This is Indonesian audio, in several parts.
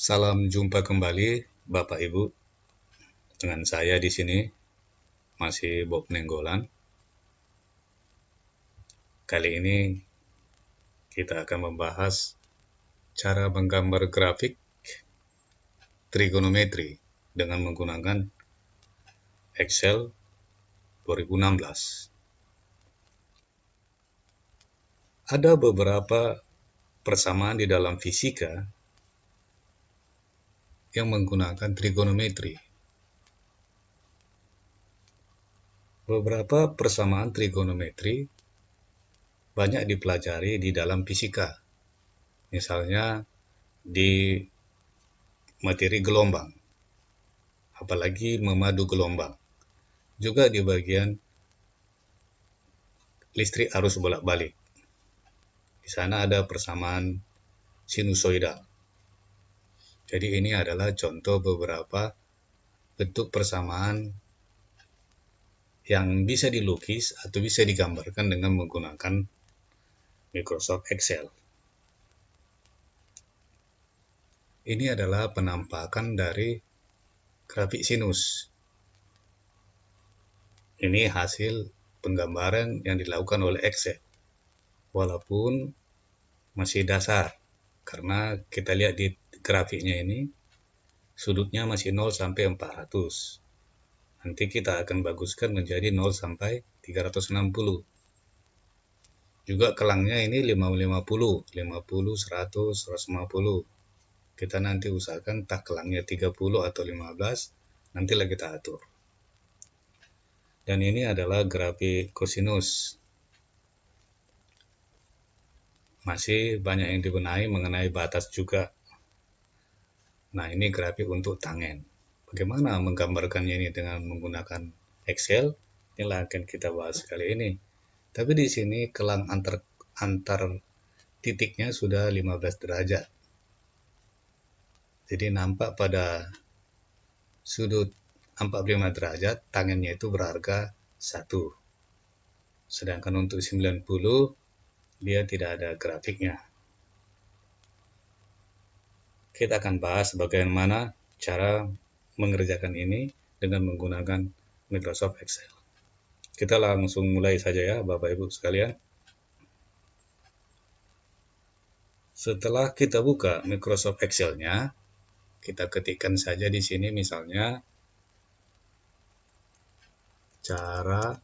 Salam jumpa kembali Bapak Ibu. Dengan saya di sini masih Bob Nenggolan. Kali ini kita akan membahas cara menggambar grafik trigonometri dengan menggunakan Excel 2016. Ada beberapa persamaan di dalam fisika yang menggunakan trigonometri. Beberapa persamaan trigonometri banyak dipelajari di dalam fisika. Misalnya di materi gelombang, apalagi memadu gelombang. Juga di bagian listrik arus bolak-balik. Di sana ada persamaan sinusoidal. Jadi ini adalah contoh beberapa bentuk persamaan yang bisa dilukis atau bisa digambarkan dengan menggunakan Microsoft Excel. Ini adalah penampakan dari grafik sinus. Ini hasil penggambaran yang dilakukan oleh Excel. Walaupun masih dasar, karena kita lihat di grafiknya ini, sudutnya masih 0 sampai 400. Nanti kita akan baguskan menjadi 0 sampai 360. Juga kelangnya ini 50, 100, 150. Kita nanti usahakan tak kelangnya 30 atau 15, nantilah kita atur. Dan ini adalah grafik kosinus. Masih banyak yang dibenahi mengenai batas juga. Nah, ini grafik untuk tangen. Bagaimana menggambarkannya ini dengan menggunakan Excel? Inilah akan kita bahas kali ini. Tapi di sini kelang antar titiknya sudah 15 derajat. Jadi nampak pada sudut 45 derajat, tangennya itu berharga 1. Sedangkan untuk 90, dia tidak ada grafiknya. Kita akan bahas bagaimana cara mengerjakan ini dengan menggunakan Microsoft Excel. Kita langsung mulai saja ya, Bapak Ibu sekalian. Setelah kita buka Microsoft Excel-nya, kita ketikkan saja di sini misalnya cara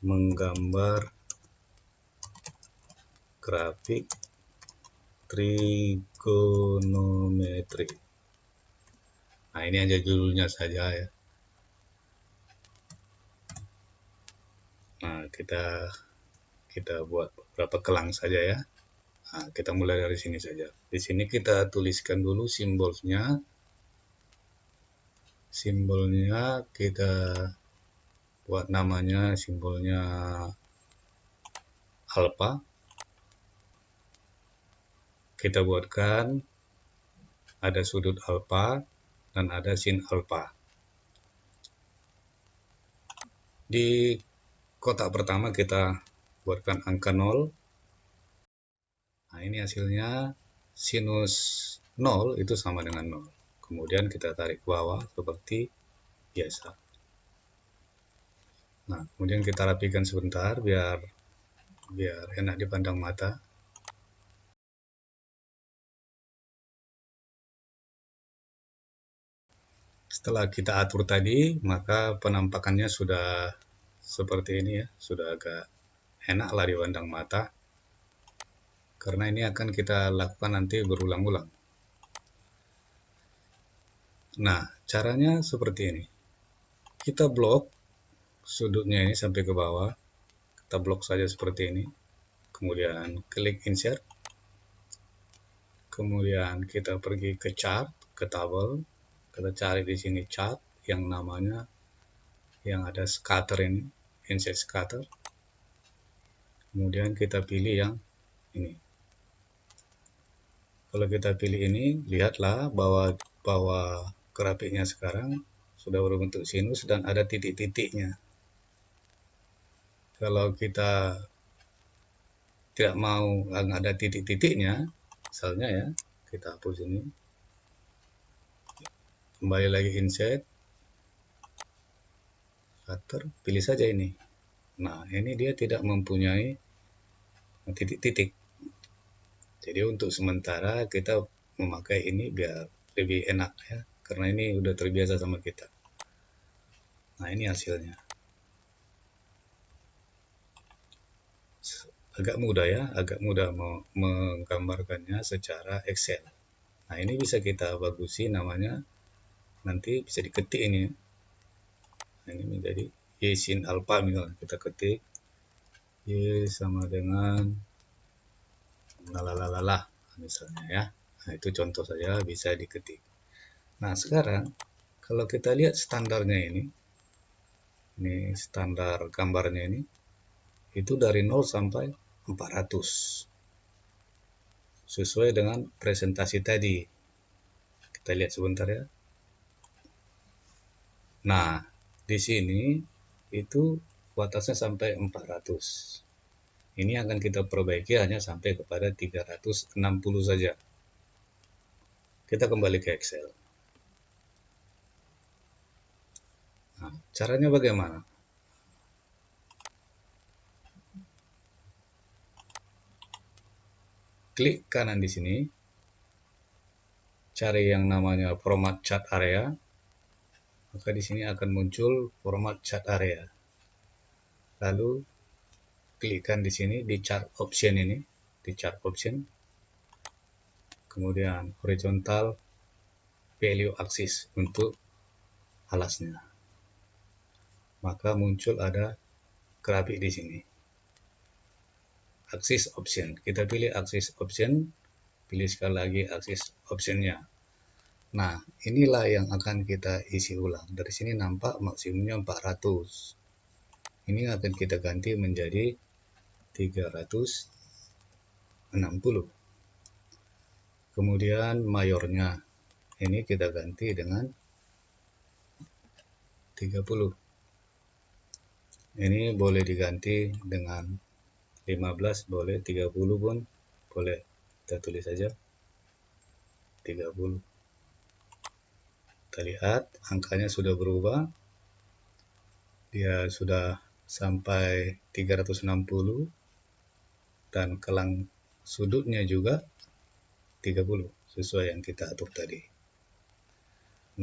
menggambar grafik trigonometri. Nah, ini aja judulnya saja ya. Nah, kita buat beberapa kelang saja ya. Nah, kita mulai dari sini saja. Di sini kita tuliskan dulu simbolnya. Simbolnya kita buat namanya simbolnya alfa. Kita buatkan ada sudut alfa dan ada sin alfa. Di kotak pertama kita buatkan angka 0. Nah, ini hasilnya sinus 0 itu sama dengan 0. Kemudian kita tarik ke bawah seperti biasa. Nah, kemudian kita rapikan sebentar biar enak dipandang mata. Setelah kita atur tadi, maka penampakannya sudah seperti ini ya, sudah agak enak lah dipandang mata. Karena ini akan kita lakukan nanti berulang-ulang. Nah, caranya seperti ini. Kita blok sudutnya ini sampai ke bawah. Kita blok saja seperti ini. Kemudian klik insert. Kemudian kita pergi ke chart, ke tabel. Kita cari di sini chart yang namanya yang ada scatter ini, insert scatter. Kemudian kita pilih yang ini. Kalau kita pilih ini, lihatlah bahwa grafiknya sekarang sudah berbentuk sinus dan ada titik-titiknya. Kalau kita tidak mau ada titik-titiknya, misalnya ya, Kita hapus ini. Kembali lagi insert. Cutter, pilih saja ini. Nah, ini dia tidak mempunyai titik-titik. Jadi untuk sementara kita memakai ini biar lebih enak ya, karena ini udah terbiasa sama kita. Nah, ini hasilnya. Agak mudah ya, agak mudah menggambarkannya secara Excel. Nah, ini bisa kita bagusi, namanya nanti bisa diketik ini. Nah, ini menjadi Y sin alpha, misalnya kita ketik Y sama dengan lalalala misalnya ya. Nah, itu contoh saja bisa diketik. Nah, sekarang kalau kita lihat standarnya ini standar gambarnya ini, itu dari 0 sampai 400. Sesuai dengan presentasi tadi. Kita lihat sebentar ya. Nah, di sini itu batasnya sampai 400. Ini akan kita perbaiki hanya sampai kepada 360 saja. Kita kembali ke Excel. Nah, caranya bagaimana? Klik kanan di sini, cari yang namanya format chart area, maka di sini akan muncul format chart area. Lalu klikkan di sini di chart option ini, di chart option, kemudian horizontal value axis untuk alasnya. Maka muncul ada grafik di sini. Axis option, kita pilih axis option, pilih sekali lagi axis optionnya. Nah, inilah yang akan kita isi ulang. Dari sini nampak maksimumnya 400. Ini akan kita ganti menjadi 360. Kemudian mayornya ini kita ganti dengan 30. Ini boleh diganti dengan 15, boleh 30 pun boleh. Kita tulis saja 30. Kita lihat angkanya sudah berubah. Dia sudah sampai 360 dan kelang sudutnya juga 30 sesuai yang kita atur tadi.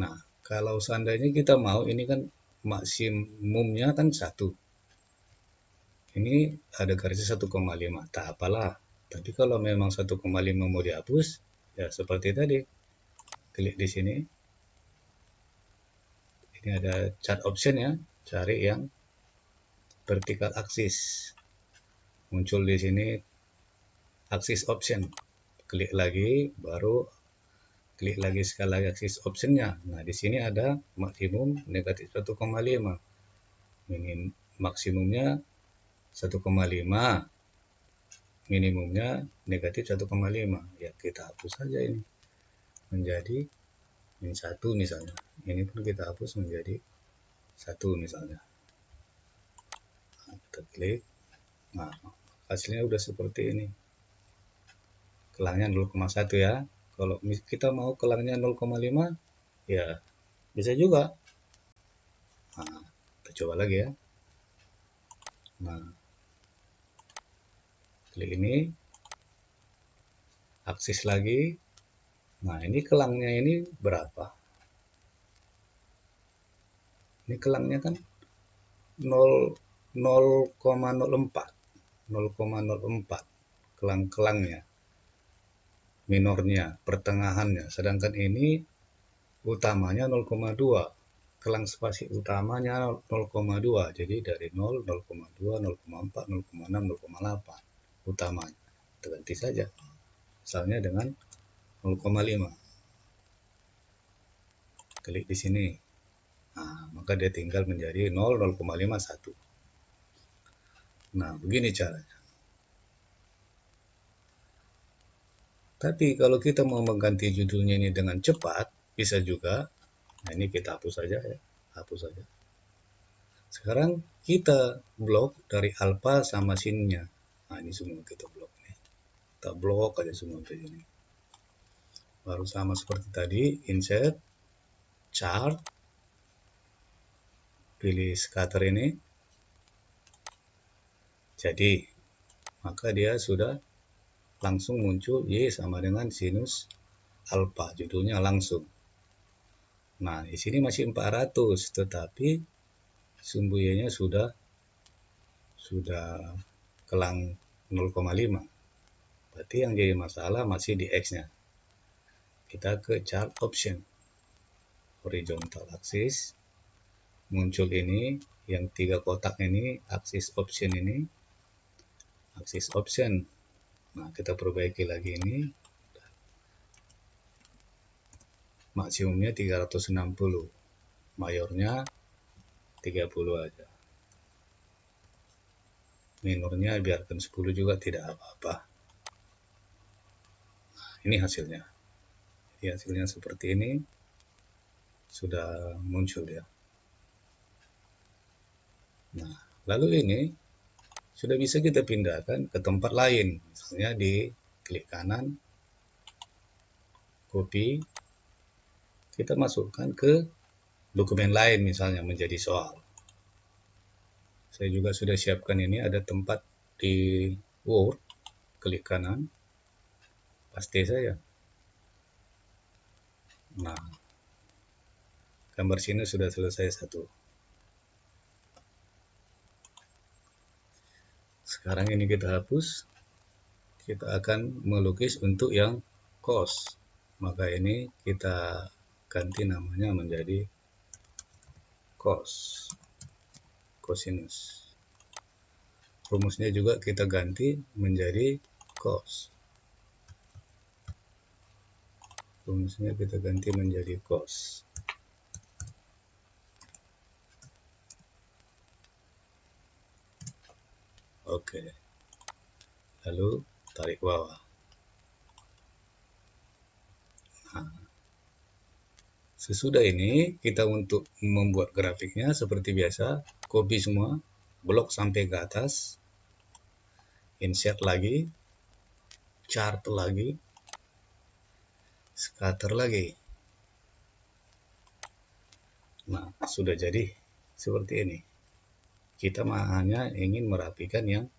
Nah, kalau seandainya kita mau, ini kan maksimumnya kan 1. Ini ada garisnya 1,5, tak apalah. Tapi kalau memang 1,5 mau dihapus, ya seperti tadi. Klik di sini. Ini ada chart option ya, cari yang vertical axis. Muncul di sini axis option. Klik lagi, baru klik lagi sekali lagi axis optionnya. Nah, di sini ada maksimum negatif 1,5. Minim maksimumnya 1,5, minimumnya negatif 1,5. Ya, kita hapus saja ini menjadi min 1 misalnya. Ini pun kita hapus menjadi 1 misalnya. Nah, kita klik. Nah, hasilnya udah seperti ini. Kelangnya 0,1 ya. Kalau kita mau kelangnya 0,5, ya bisa juga. Nah, kita coba lagi ya. Nah, klik ini, aksis lagi. Nah, ini kelangnya ini berapa? Ini kelangnya kan 0,04 kelang-kelangnya, minornya, pertengahannya. Sedangkan ini utamanya 0,2. Kelang spasi utamanya 0,2. Jadi dari 0, 0,2, 0,4, 0,6, 0,8 utamanya. Kita ganti saja. Misalnya dengan 0,5. Klik di sini. Nah, maka dia tinggal menjadi 0, 0,51. Nah, begini caranya. Tapi kalau kita mau mengganti judulnya ini dengan cepat, bisa juga. Nah, ini kita hapus saja ya. Hapus saja. Sekarang kita blok dari alpha sama sinnya. Nah, ini semua kita blok nih. Kita blok aja semua kayak gini. baru sama seperti tadi, insert, chart, pilih scatter ini, jadi maka dia sudah langsung muncul Y sama dengan sinus alfa, judulnya langsung. Nah, di sini masih 400, tetapi sumbu Y-nya sudah kelang 0,5. Berarti yang jadi masalah masih di X-nya. Kita ke chart option. Horizontal axis. Muncul ini, yang 3 kotak ini, axis option ini. Axis option. Nah, kita perbaiki lagi ini. Maksimumnya 360. Mayornya 30 aja. Minornya biarkan 10 juga, tidak apa-apa. Nah, ini hasilnya. Jadi hasilnya seperti ini. Sudah muncul ya. Nah, lalu ini sudah bisa kita pindahkan ke tempat lain. Misalnya di klik kanan, copy, kita masukkan ke dokumen lain misalnya menjadi soal. Saya juga sudah siapkan ini, ada tempat di Word, klik kanan, paste saja. Nah, gambar sini sudah selesai satu. Sekarang ini kita hapus. Kita akan melukis untuk yang cos. Maka ini kita ganti namanya menjadi cos. Cosinus. Rumusnya juga kita ganti menjadi cos. Rumusnya kita ganti menjadi cos. Oke. Lalu tarik ke bawah. Nah, sesudah ini kita untuk membuat grafiknya seperti biasa, copy semua, blok sampai ke atas, insert lagi, chart lagi, scatter lagi. Nah, sudah jadi seperti ini. Kita hanya ingin merapikan yang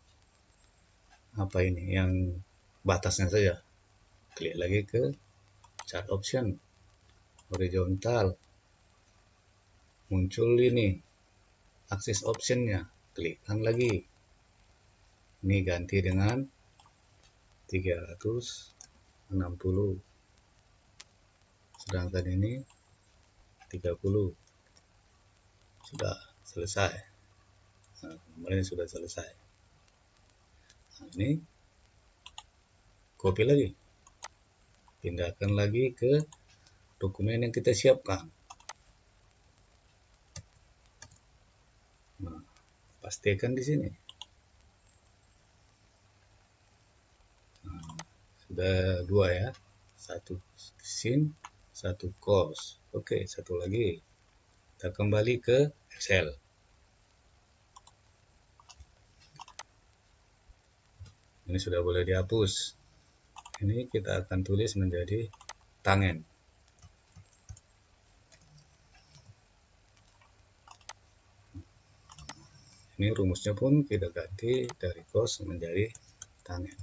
apa ini, yang batasnya saja. Klik lagi ke chart option, horizontal, muncul ini axis optionnya, klikkan lagi. Ini ganti dengan 360, sedangkan ini 30. Sudah selesai. Nah, kemarin sudah selesai. Nah, ini copy lagi, pindahkan lagi ke dokumen yang kita siapkan. Nah, pastikan di sini. Nah, sudah 2 ya, 1 sin, 1 cos. Oke, satu lagi. Kita kembali ke Excel. Ini sudah boleh dihapus. Ini kita akan tulis menjadi tangen. Ini rumusnya pun kita ganti dari cos menjadi tangen.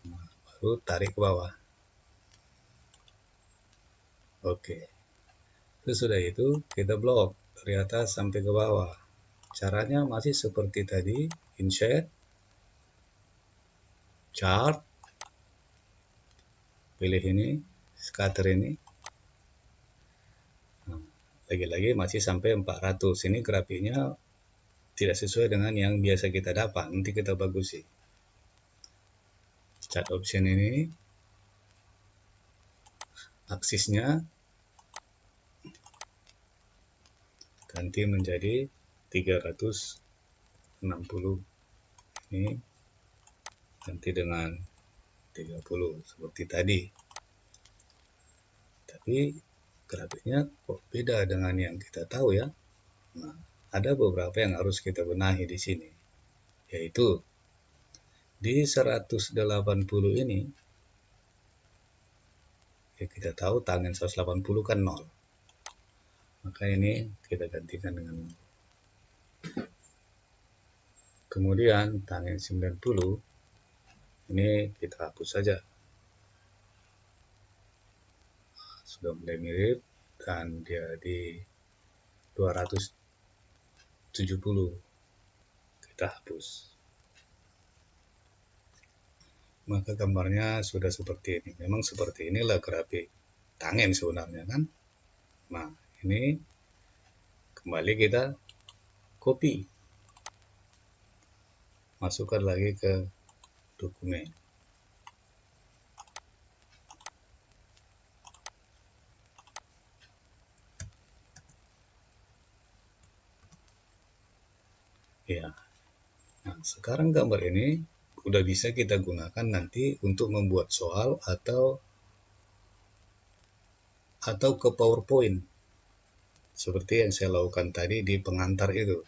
Nah, baru tarik ke bawah. Oke. Sesudah itu kita blok dari atas sampai ke bawah. Caranya masih seperti tadi, insert, chart, pilih ini, scatter ini. Nah, lagi-lagi masih sampai 400. Ini grafiknya tidak sesuai dengan yang biasa kita dapat. Nanti kita bagusi. Chart option ini, aksisnya ganti menjadi 360. Ini ganti dengan 30 seperti tadi. Tapi grafiknya kok beda dengan yang kita tahu ya. Nah, ada beberapa yang harus kita benahi di sini, yaitu di 180 ini, ya kita tahu tangen 180 kan 0. Maka ini kita gantikan dengan 0. Kemudian tangen 90 ini kita hapus saja. Sudah mulai mirip dan dia di 270. Kita hapus. Maka gambarnya sudah seperti ini. Memang seperti inilah grafik tangen sebenarnya kan. Nah, ini kembali kita copy. Masukkan lagi ke dokumen. Ya. Nah, sekarang gambar ini udah bisa kita gunakan nanti untuk membuat soal atau ke PowerPoint. Seperti yang saya lakukan tadi di pengantar itu.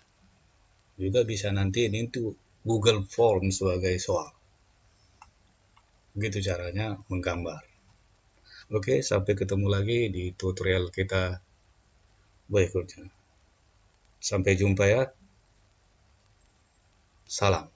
Juga bisa nanti ini untuk Google Form sebagai soal. Begitu caranya menggambar. Oke, sampai ketemu lagi di tutorial kita berikutnya. Sampai jumpa ya. Salam.